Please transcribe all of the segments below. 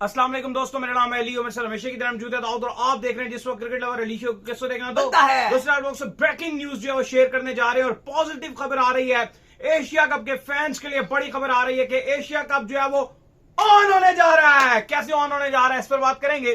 अस्सलाम वालेकुम दोस्तों, मेरा नाम है अली और मेरे साथ हमेशा की तरह मौजूद है दाऊद और आप देख रहे हैं जिस वक्त क्रिकेट लवर अली शो किसको देखना तो दूसरा लोग से ब्रेकिंग न्यूज जो है वो शेयर करने जा रहे हैं और पॉजिटिव खबर आ रही है। एशिया कप के फैंस के लिए बड़ी खबर आ रही है कि एशिया कप जो है वो ऑन होने जा रहा है। कैसे ऑन होने जा रहा है इस पर बात करेंगे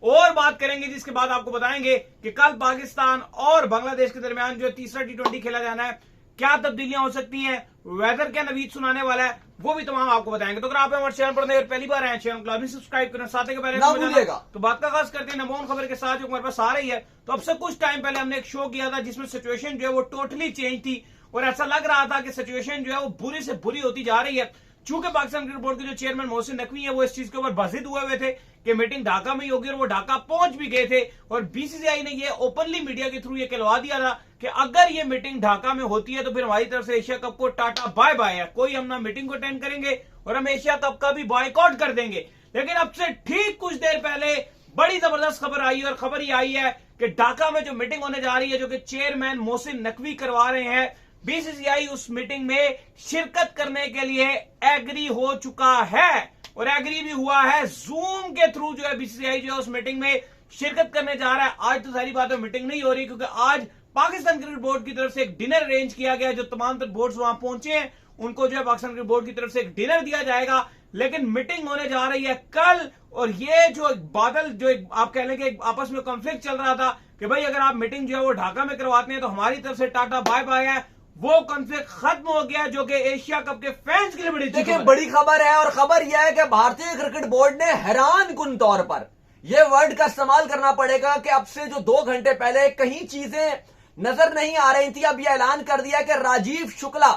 और बात करेंगे, जिसके बाद आपको बताएंगे कि कल पाकिस्तान और बांग्लादेश के दरमियान जो तीसरा T20 खेला जाना है, क्या तब्दीलियां हो सकती हैं, वेदर क्या नवीद सुनाने वाला है, वो भी तमाम आपको बताएंगे। तो अगर आप हमारे चैनल पर पहली बार आए चैनल को सब्सक्राइब करें, साथ ही पहले तो बात का खास करते हैं नमोन खबर के साथ जो हमारे पास आ रही है। तो अब से कुछ टाइम पहले हमने एक शो किया था जिसमें सिचुएशन जो है वो टोटली चेंज थी और ऐसा लग रहा था कि सिचुएशन जो है वो बुरी से बुरी होती जा रही है। चूंकि पाकिस्तान क्रिकेट बोर्ड के जो चेयरमैन मोहसिन नकवी है वो इस चीज के ऊपर बाजिद हुए थे कि मीटिंग ढाका में ही होगी और वो ढाका पहुंच भी गए थे और बीसीसीआई ने ये ओपनली मीडिया के थ्रू ये कहलवा दिया था कि अगर ये मीटिंग ढाका में होती है तो फिर हमारी तरफ से एशिया कप को टाटा बाय बाय है, कोई हम ना मीटिंग को अटेंड करेंगे और हम एशिया कप का भी बॉयकॉट कर देंगे। लेकिन अब से ठीक कुछ देर पहले बड़ी जबरदस्त खबर आई और खबर ये आई है कि ढाका में जो मीटिंग होने जा रही है जो कि चेयरमैन मोहसिन नकवी करवा रहे हैं, बीसीसीआई उस मीटिंग में शिरकत करने के लिए एग्री हो चुका है और एग्री भी हुआ है। जूम के थ्रू जो है बीसीसीआई जो है उस मीटिंग में शिरकत करने जा रहा है। आज तो सारी बात मीटिंग नहीं हो रही क्योंकि आज पाकिस्तान क्रिकेट बोर्ड की तरफ से एक डिनर अरेंज किया गया। जो तमाम बोर्ड्स वहां पहुंचे हैं उनको जो है पाकिस्तान क्रिकेट बोर्ड की तरफ से एक डिनर दिया जाएगा। लेकिन मीटिंग होने जा रही है कल और ये जो बादल जो आप कह लें कि आपस में कॉन्फ्लिक्ट चल रहा था कि भाई अगर आप मीटिंग जो है वो ढाका में करवाते हैं तो हमारी तरफ से टाटा बाय बाय है, वो कॉन्फ्लिक्ट खत्म हो गया जो कि एशिया कप के फैंस के लिए बड़ी खबर है। और खबर यह है कि भारतीय क्रिकेट बोर्ड ने हैरान कुन तौर पर यह वर्ड का इस्तेमाल करना पड़ेगा कि अब से जो 2 घंटे पहले कहीं चीजें नजर नहीं आ रही थी, अब यह ऐलान कर दिया कि राजीव शुक्ला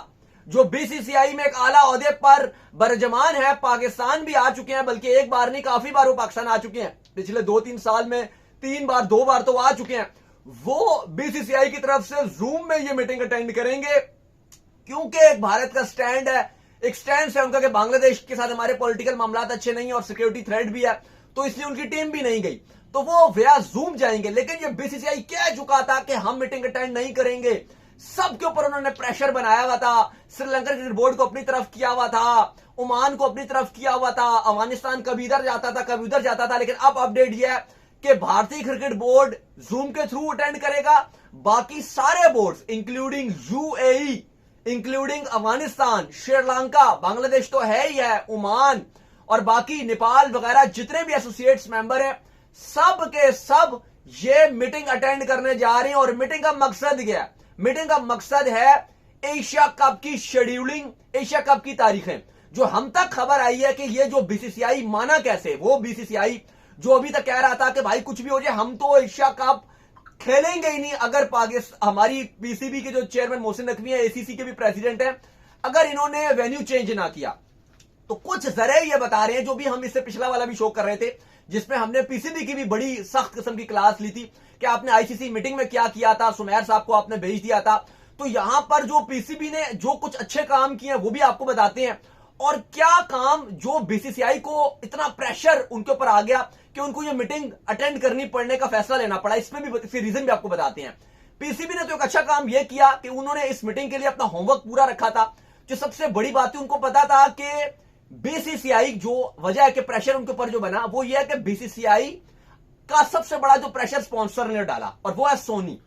जो बीसीसीआई में एक आला ओहदे पर बरजमान है, पाकिस्तान भी आ चुके हैं, बल्कि एक बार नहीं काफी बार वो पाकिस्तान आ चुके हैं। पिछले 2-3 साल में 2 बार तो आ चुके हैं। वो बीसीसीआई की तरफ से जूम में ये मीटिंग अटेंड करेंगे क्योंकि एक भारत का स्टैंड है, एक स्टैंड है उनका कि बांग्लादेश के साथ हमारे पॉलिटिकल मामलात अच्छे नहीं है और सिक्योरिटी थ्रेट भी है, तो इसलिए उनकी टीम भी नहीं गई, तो वो वया जूम जाएंगे। लेकिन ये बीसीसीआई कह चुका था कि हम मीटिंग अटेंड नहीं करेंगे। सबके ऊपर उन्होंने प्रेशर बनाया हुआ था, श्रीलंका क्रिकेट बोर्ड को अपनी तरफ किया हुआ था, ओमान को अपनी तरफ किया हुआ था, अफगानिस्तान कभी इधर जाता था कभी उधर जाता था। लेकिन अब अपडेट यह है कि भारतीय क्रिकेट बोर्ड जूम के थ्रू अटेंड करेगा। बाकी सारे boards including UAE, including Afghanistan, Sri Lanka, Bangladesh तो है ही है, ओमान और बाकी नेपाल वगैरह जितने भी एसोसिएट्स मेंबर हैं, सब के सब ये मीटिंग अटेंड करने जा रहे हैं। और मीटिंग का मकसद क्या है? मीटिंग का मकसद है एशिया कप की शेड्यूलिंग, एशिया कप की तारीखें। जो हम तक खबर आई है कि ये जो बीसीसीआई माना कैसे, वो बीसीसीआई जो अभी तक कह रहा था कि भाई कुछ भी हो जाए हम तो एशिया कप खेलेंगे ही नहीं अगर पाकिस्तान, हमारी पीसीबी के जो चेयरमैन मोहसिन नकवी है, एसीसी के भी प्रेसिडेंट हैं, अगर इन्होंने वेन्यू चेंज ना किया तो कुछ जरिए ये बता रहे हैं, जो भी हम इससे पिछला वाला भी शो कर रहे थे जिसमें हमने पीसीबी की भी बड़ी सख्त किस्म की क्लास ली थी कि आपने आईसीसी मीटिंग में क्या किया था, सुमेर साहब को आपने भेज दिया था। तो यहां पर जो पीसीबी ने जो कुछ अच्छे काम किए वो भी आपको बताते हैं और क्या काम जो बीसीसीआई को इतना प्रेशर उनके ऊपर आ गया कि उनको ये मीटिंग अटेंड करनी पड़ने का फैसला लेना पड़ा, इसमें भी इसके रीजन भी आपको बताते हैं। पीसीबी ने तो एक अच्छा काम यह किया कि उन्होंने इस मीटिंग के लिए अपना होमवर्क पूरा रखा था। जो सबसे बड़ी बात है, उनको पता था कि बीसीसीआई जो वजह है कि प्रेशर उनके ऊपर जो बना वो ये है कि बीसीसीआई का सबसे बड़ा जो प्रेशर स्पॉन्सर ने डाला और वो है सोनी।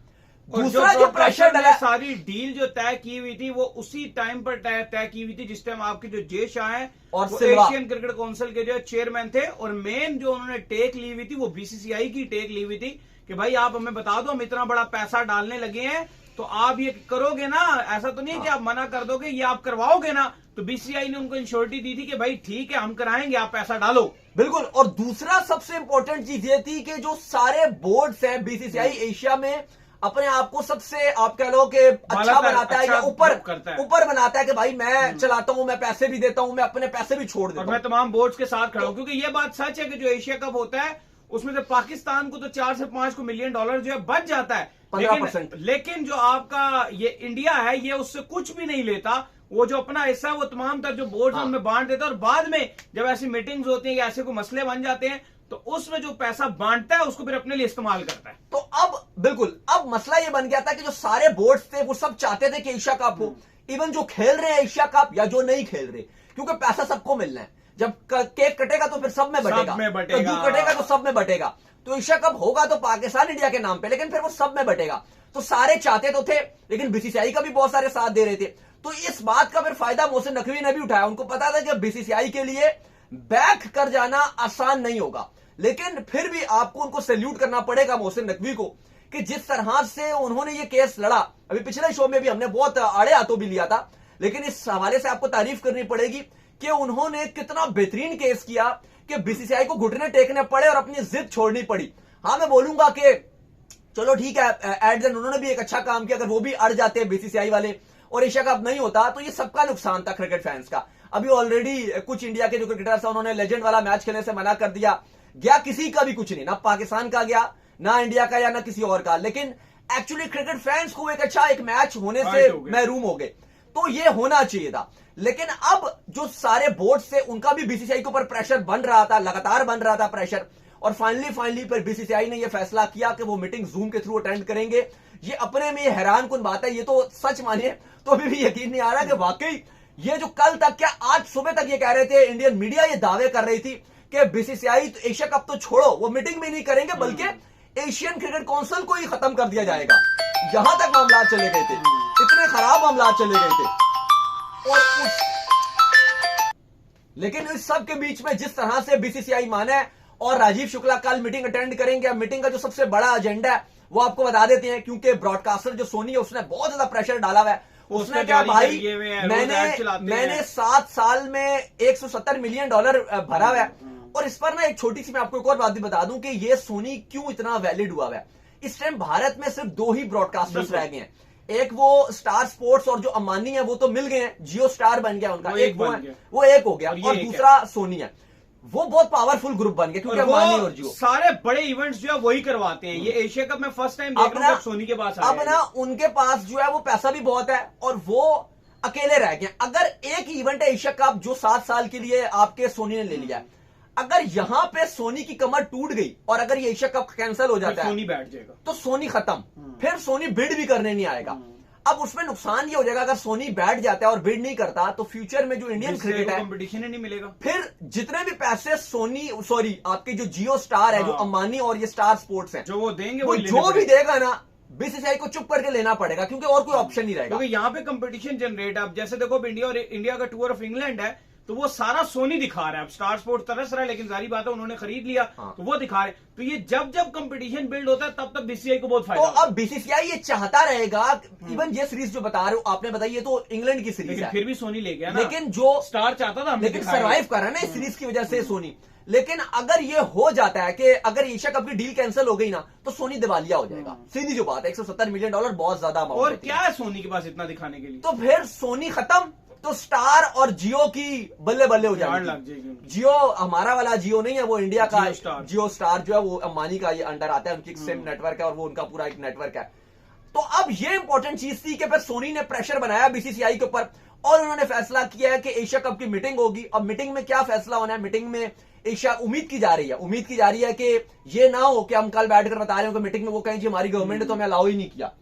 दूसरा जो प्रेशर डाला, सारी डील जो तय की हुई थी वो उसी टाइम पर तय की हुई थी जिस टाइम आपके जो जे शाह हैं और एशियन क्रिकेट काउंसिल के जो चेयरमैन थे और मेन जो उन्होंने टेक ली हुई थी वो बीसीसीआई की टेक ली हुई थी कि भाई आप हमें बता दो हम इतना बड़ा पैसा डालने लगे हैं तो आप ये करोगे ना, ऐसा तो नहीं है कि आप मना कर दोगे, ये आप करवाओगे ना। तो बीसीसीआई ने उनको इंश्योरिटी दी थी कि भाई ठीक है हम कराएंगे, आप पैसा डालो। बिल्कुल। और दूसरा सबसे इंपॉर्टेंट चीज ये थी कि जो सारे बोर्ड्स हैं, बीसीसीआई एशिया में अपने आप को सबसे आप कह लो कि अच्छा बनाता है या ऊपर बनाता है कि भाई मैं चलाता हूं, मैं पैसे भी देता हूं, मैं अपने पैसे भी छोड़ देता हूं, मैं तमाम बोर्ड्स के साथ खड़ा हूं। क्योंकि ये बात सच है कि जो एशिया कप होता है उसमें से पाकिस्तान को तो 4 से 5 मिलियन डॉलर जो है बच जाता है, 15%। लेकिन जो आपका ये इंडिया है ये उससे कुछ भी नहीं लेता। वो जो अपना हिस्सा है वो तमाम तर जो बोर्ड है उनमें बांट देता है और बाद में जब ऐसी मीटिंग्स होती हैं या ऐसे कोई मसले बन जाते हैं तो उसमें जो पैसा बांटता है उसको फिर अपने लिए इस्तेमाल करता है। तो अब बिल्कुल अब मसला ये बन गया था कि जो सारे बोर्ड्स थे वो सब चाहते थे कि एशिया कप हो, इवन जो खेल रहे हैं एशिया कप या जो नहीं खेल रहे, क्योंकि पैसा सबको मिलना है। जब केक कटेगा तो फिर सब में बटेगा, तो दूध कटेगा तो सब में बटेगा। तो एशिया कप होगा तो पाकिस्तान इंडिया के नाम पे, लेकिन फिर वो सब में बटेगा। तो सारे चाहते तो थे, लेकिन बीसीसीआई का भी बहुत सारे साथ दे रहे थे। तो इस बात का फिर फायदा मोहसिन नकवी ने भी उठाया। उनको पता था कि बीसीसीआई के लिए बैक कर जाना आसान नहीं होगा, लेकिन फिर भी आपको उनको सैल्यूट करना पड़ेगा मोहसिन नकवी को कि जिस तरह से उन्होंने ये केस लड़ा। अभी पिछले शो में भी हमने बहुत आड़े हाथों भी लिया था, लेकिन इस हवाले से आपको तारीफ करनी पड़ेगी कि उन्होंने कितना बेहतरीन केस किया कि बीसीसीआई को घुटने टेकने पड़े और अपनी जिद छोड़नी पड़ी। हाँ, मैं बोलूंगा कि चलो ठीक है, एट द एंड उन्होंने भी एक अच्छा काम किया। अगर वो भी अड़ जाते हैं बीसीसीआई वाले और एशिया कप नहीं होता तो ये सबका नुकसान था क्रिकेट फैंस का। अभी ऑलरेडी कुछ इंडिया के जो क्रिकेटर्स हैं उन्होंने लेजेंड वाला मैच खेलने से मना कर दिया। गया किसी का भी कुछ नहीं, ना पाकिस्तान का गया, ना इंडिया का या ना किसी और का, लेकिन एक्चुअली क्रिकेट फैंस को एक अच्छा एक मैच होने से महरूम हो गए। तो ये होना चाहिए था। लेकिन अब जो सारे बोर्ड से उनका भी बीसीसीआई के ऊपर प्रेशर बन रहा था, लगातार बन रहा था प्रेशर, और फाइनली पर बीसीसीआई ने यह फैसला किया कि वो मीटिंग जूम के थ्रू अटेंड करेंगे। ये अपने में हैरान कुन बात है। ये तो सच मानिए तो अभी भी यकीन नहीं आ रहा कि वाकई ये जो कल तक, क्या आज सुबह तक ये कह रहे थे, इंडियन मीडिया ये दावे कर रही थी कि बीसीसीआई तो एशिया कप तो छोड़ो, वो मीटिंग भी नहीं करेंगे, बल्कि एशियन क्रिकेट काउंसिल को ही खत्म कर दिया जाएगा। यहां तक मामला चले गए थे, इतने खराब मामला चले गए थे। लेकिन इस सब के बीच में जिस तरह से बीसीसीआई माने, और राजीव शुक्ला कल मीटिंग अटेंड करेंगे। मीटिंग का जो सबसे बड़ा एजेंडा है वो आपको बता देते हैं, क्योंकि ब्रॉडकास्टर जो सोनी है उसने बहुत ज्यादा प्रेशर डाला हुआ है। उसने क्या भाई, मैंने 7 साल में $170 मिलियन भरा हुआ है। और इस पर ना एक छोटी सी मैं आपको एक और बात भी बता दूं कि ये सोनी क्यों इतना वैलिड हुआ है। इस टाइम भारत में सिर्फ 2 ही ब्रॉडकास्टर्स रह गए हैं। एक वो स्टार स्पोर्ट्स और जो अंबानी है वो तो मिल गए हैं, जियो स्टार बन गया उनका, वो एक हो गया, और दूसरा सोनी है। वो बहुत पावरफुल ग्रुप बन गया क्योंकि अंबानी और जियो सारे बड़े इवेंट्स जो है वही करवाते हैं। ये एशिया कप में फर्स्ट टाइम देख रहा हूं सोनी के पास अब ना उनके पास जो है वो पैसा भी बहुत है और वो अकेले रह गए। अगर एक इवेंट है एशिया कप जो 7 साल के लिए आपके सोनी ने ले लिया, अगर यहां पे सोनी की कमर टूट गई और अगर ये एशिया कप कैंसिल हो जाता है, सोनी बैठ जाएगा, तो सोनी खत्म। फिर सोनी बिड भी करने नहीं आएगा। अब उसमें नुकसान ये हो जाएगा, अगर सोनी बैठ जाता है और बिड नहीं करता तो फ्यूचर में जो इंडियन क्रिकेट है कंपटीशन ही नहीं मिलेगा। फिर जितने भी पैसे सोनी आपके जो जियो स्टार है, जो अंबानी और ये स्टार स्पोर्ट्स है, जो वो देंगे, वो जो भी देगा ना, बीसीसीआई को चुप करके लेना पड़ेगा, क्योंकि और कोई ऑप्शन नहीं रहेगा। क्योंकि यहाँ पे कंपटीशन जनरेट है। अब जैसे देखो इंडिया का टूर ऑफ इंग्लैंड है, तो वो सारा सोनी दिखा रहा है। अब स्टार स्पोर्ट्स तरस रहा है, लेकिन सारी बात है उन्होंने खरीद लिया, तो वो दिखा रहे। तो ये जब कंपटीशन बिल्ड होता है तब तक बीसीसीआई को बहुत फायदा तो अब बीसीसीआई ये चाहता रहेगा। इवन ये सीरीज जो बता रहे हो आपने बताई, ये तो इंग्लैंड की सीरीज है, फिर भी सोनी ले गया ना। लेकिन जो स्टार चाहता था, लेकिन सर्वाइव कर रहा है ना इस सीरीज की वजह से सोनी। लेकिन अगर ये हो जाता है कि अगर एशिया कप की डील कैंसिल हो गई ना, तो सोनी दिवालिया हो जाएगा। सीधी जो बात है, $170 मिलियन बहुत ज्यादा अमाउंट। और क्या है सोनी के पास इतना दिखाने के लिए? तो फिर सोनी खत्म, तो स्टार और जियो की बल्ले बल्ले हो जाएगी। जियो हमारा वाला जियो नहीं है, वो इंडिया का जियो स्टार जो है वो अंबानी का ये अंडर आता है, उनकी सिम नेटवर्क है और वो उनका पूरा एक नेटवर्क है। तो अब ये इंपॉर्टेंट चीज थी कि फिर सोनी ने प्रेशर बनाया बीसीसीआई के ऊपर और उन्होंने फैसला किया है कि एशिया कप की मीटिंग होगी। अब मीटिंग में क्या फैसला होना है? मीटिंग में एशिया उम्मीद की जा रही है कि ये ना हो कि हम कल बैठकर बता रहे हो कि मीटिंग में वो कहें जी हमारी गवर्नमेंट ने तो हमें अलाउ ही नहीं किया,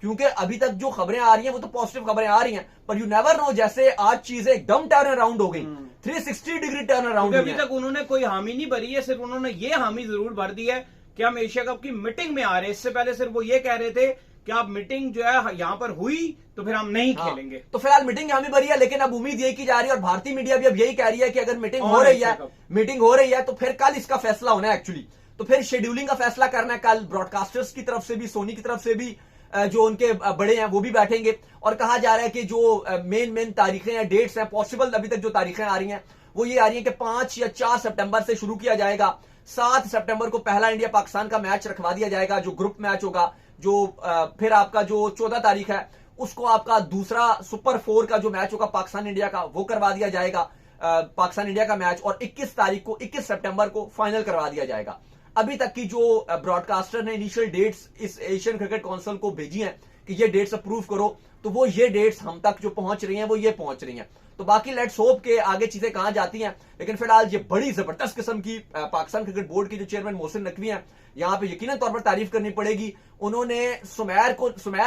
क्योंकि अभी तक जो खबरें आ रही हैं वो तो पॉजिटिव खबरें आ रही हैं, पर यू नेवर नो, जैसे आज चीजें एकदम टर्न अराउंड हो गई, 360 डिग्री टर्न अराउंड। अभी तक उन्होंने कोई हामी नहीं भरी है, सिर्फ उन्होंने ये हामी जरूर भर दी है कि हम एशिया कप की मीटिंग में आ रहे हैं। इससे पहले सिर्फ वो ये कह रहे थे कि आप मीटिंग जो है यहाँ पर हुई तो फिर हम नहीं खेलेंगे। तो फिलहाल मीटिंग हामी भरी है, लेकिन अब उम्मीद यही की जा रही है और भारतीय मीडिया भी अब यही कह रही है कि अगर मीटिंग हो रही है तो फिर कल इसका फैसला होना है एक्चुअली। तो फिर शेड्यूलिंग का फैसला करना है कल। ब्रॉडकास्टर्स की तरफ से भी, सोनी की तरफ से भी, जो उनके बड़े हैं वो भी बैठेंगे और कहा जा रहा है कि जो मेन तारीखें हैं, डेट्स हैं, पॉसिबल अभी तक जो तारीखें आ रही हैं वो ये आ रही हैं कि 5 या 4 सितंबर से शुरू किया जाएगा। 7 सितंबर को पहला इंडिया पाकिस्तान का मैच रखवा दिया जाएगा, जो ग्रुप मैच होगा। जो फिर आपका जो 14 तारीख है उसको आपका दूसरा सुपर 4 का जो मैच होगा पाकिस्तान इंडिया का, वो करवा दिया जाएगा, पाकिस्तान इंडिया का मैच। और 21 सितंबर को फाइनल करवा दिया जाएगा। अभी तक की जो ब्रॉडकास्टर ने इनिशियल डेट्स इस एशियन क्रिकेट काउंसिल को भेजी हैं कि ये डेट्स अप्रूव करो, तो वो ये डेट्स हम तक जो पहुंच रही हैं वो ये पहुंच रही हैं। तो बाकी लेट्स होप के आगे चीजें कहां जाती हैं। लेकिन फिलहाल ये बड़ी जबरदस्त किस्म की पाकिस्तान क्रिकेट बोर्ड के जो चेयरमैन मोहसिन नकवी हैं, यहां पे यकीनन तौर पर तारीफ करनी पड़ेगी। उन्होंने सुमैर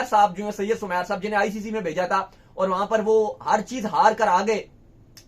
साहब जो है, सैयद सुमैर साहब, जिन्हें आईसीसी में भेजा था और वहां पर वो हर चीज हार कर आ गए,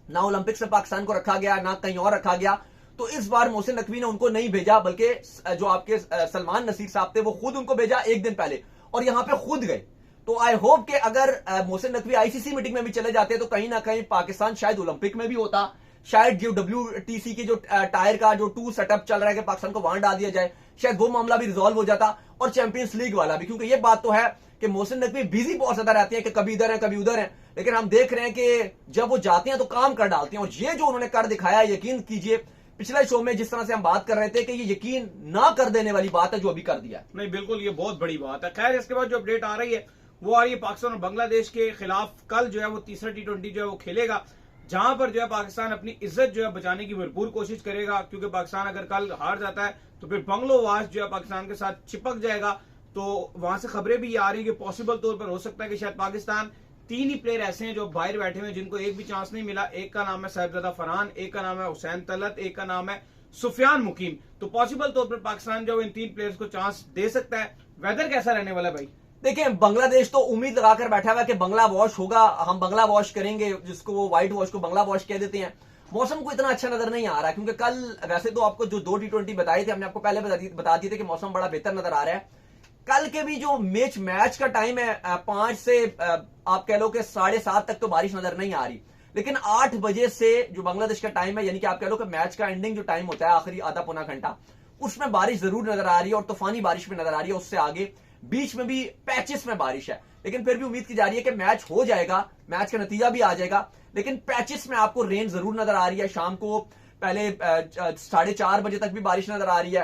ना ओलंपिक्स में पाकिस्तान को रखा गया, ना कहीं और रखा गया। तो इस बार मोहसिन नकवी ने उनको नहीं भेजा, बल्कि जो आपके सलमान नसीर साहब थे वो खुद उनको भेजा एक दिन पहले, और यहां पे खुद गए। तो आई होप कि अगर मोहसिन नकवी आईसीसी मीटिंग में भी चले जाते तो कहीं ना कहीं पाकिस्तान शायद ओलंपिक में भी होता। शायद जो WTC की जो टायर का जो 2 सेटअप चल रहा है कि पाकिस्तान को वहां डाल दिया जाए, शायद वो मामला भी रिजॉल्व हो जाता, और चैंपियंस लीग वाला भी। क्योंकि ये बात तो है कि मोहसिन नकवी बिजी बहुत ज्यादा रहती है कि कभी इधर है कभी उधर है, लेकिन हम देख रहे हैं कि जब वो जाते हैं तो काम कर डालते हैं। और ये जो उन्होंने कर दिखाया, यकीन कीजिए पिछले शो में जिस तरह से हम बात कर रहे थे कि ये यकीन ना कर देने वाली बात है जो अभी कर दिया। नहीं बिल्कुल, ये बहुत बड़ी बात है। खैर, इसके बाद जो अपडेट आ रही है वो आ रही है पाकिस्तान और बांग्लादेश के खिलाफ। कल जो है वो तीसरा T20 जो है वो खेलेगा, जहां पर जो है पाकिस्तान अपनी इज्जत जो है बचाने की भरपूर कोशिश करेगा। क्योंकि पाकिस्तान अगर कल हार जाता है तो फिर बंगलोवास जो है पाकिस्तान के साथ चिपक जाएगा। तो वहां से खबरें भी आ रही है कि पॉसिबल तौर पर हो सकता है कि शायद पाकिस्तान 3 ही प्लेयर ऐसे हैं जो बाहर बैठे हुए हैं जिनको एक भी चांस नहीं मिला। एक का नाम है साहिबजादा फरहान, एक का नाम है हुसैन तलत, एक का नाम है सुफियान मुकीम। तो पॉसिबल तौर पर पाकिस्तान जो इन 3 प्लेयर्स को चांस दे सकता है। वेदर कैसा रहने वाला है भाई? देखिए, बांग्लादेश तो उम्मीद लगाकर बैठा हुआ है कि बंगला वॉश होगा, हम बंगला वॉश करेंगे, जिसको वो व्हाइट वॉश को बंगला वॉश कह देते हैं। मौसम को इतना अच्छा नजर नहीं आ रहा है, क्योंकि कल वैसे तो आपको जो 2 T20 बताए थे, हमने आपको पहले बता दिए थे कि मौसम बड़ा बेहतर नजर आ रहा है। कल के भी जो मैच का टाइम है 5 से आप कह लो कि 7:30 तक तो बारिश नजर नहीं आ रही, लेकिन 8 बजे से जो बांग्लादेश का टाइम है, यानी कि आप कह लो कि मैच का एंडिंग जो टाइम होता है, आखिरी आधा पौना घंटा, उसमें बारिश जरूर नजर आ रही है, और तूफानी बारिश भी नजर आ रही है। उससे आगे बीच में भी पैचेस में बारिश है, लेकिन फिर भी उम्मीद की जा रही है कि मैच हो जाएगा, मैच का नतीजा भी आ जाएगा। लेकिन पैचेस में आपको रेन जरूर नजर आ रही है। शाम को पहले 4:30 बजे तक भी बारिश नजर आ रही है,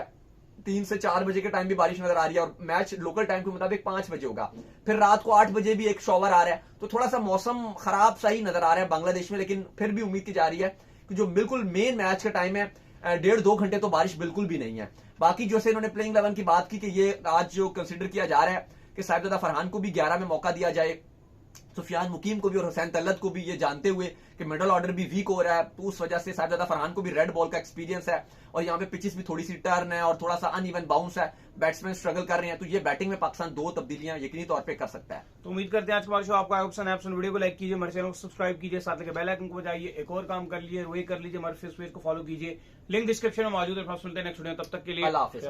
3 से 4 बजे के टाइम भी बारिश नजर आ रही है, और मैच लोकल टाइम के मुताबिक 5 बजे होगा। फिर रात को 8 बजे भी एक शॉवर आ रहा है। तो थोड़ा सा मौसम खराब सा ही नजर आ रहा है बांग्लादेश में, लेकिन फिर भी उम्मीद की जा रही है कि जो बिल्कुल मेन मैच का टाइम है 1.5-2 घंटे तो बारिश बिल्कुल भी नहीं है। बाकी जैसे इन्होंने प्लेइंग 11 की बात की कि ये आज जो कंसिडर किया जा रहा है कि साहिबजादा फरहान को भी 11 में मौका दिया जाए, सुफियान मुकीम को भी और हुसैन तलत को भी, ये जानते हुए कि मिडल ऑर्डर भी वीक हो रहा है, तो उस वजह से साहिबजादा फरहान को भी रेड बॉल का एक्सपीरियंस है, और यहाँ पे पिचेस भी थोड़ी सी टर्न है और थोड़ा सा अनइवन बाउंस है, बैट्समैन स्ट्रगल कर रहे हैं। तो ये बैटिंग में पाकिस्तान 2 तब्दीलियां यकीनी तौर पे कर सकता है। तो उम्मीद करते हैं आज का शो आपको आया होगा। वीडियो को लाइक कीजिए, हमारे चैनल को सब्सक्राइब कीजिए, साथ में बेल आइकन को बजाइए। एक और काम कर लीजिए, वही कर लीजिए, हमारे फेसबुक को फॉलो कीजिए, लिंक डिस्क्रिप्शन में मौजूद है। नेक्स्ट वीडियो, तब तक के लिए अल्लाह हाफिज़।